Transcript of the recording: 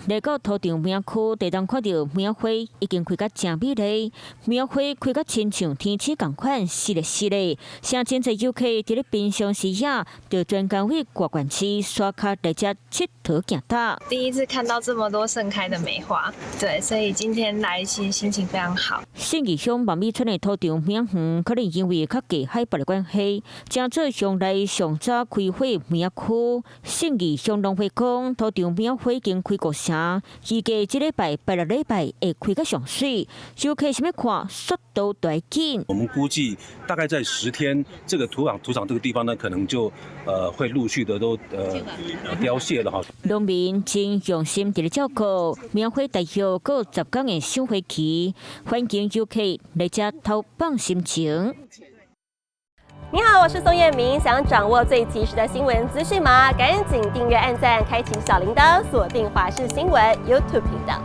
来到土场苗区，地当看到苗花已经开甲真美丽，苗花开甲亲像天气同款，湿嘞湿嘞。像真侪游客伫咧平常时呀，就专工为挂管区刷卡来遮佚佗行踏。第一次看到这么多盛开的梅花，对，所以今天来其实心情非常好。信义乡万美村的土场苗园，可能因为较低海拔的关系，将做乡内上早开花苗区。信义乡农会讲，土场苗花已经开过城，预计这礼拜、拜六礼拜会开甲上水。游客想要看速度大紧。我们估计大概在10天，这个土场这个地方呢，可能就会陆续的都凋谢了哈。农民真用心伫咧照顾，苗花大约过10天的赏花期，欢迎游客来遮偷放心情。你好，我是宋彦明。想掌握最及时的新闻资讯吗？赶紧订阅、按赞、开启小铃铛，锁定华视新闻 YouTube 频道。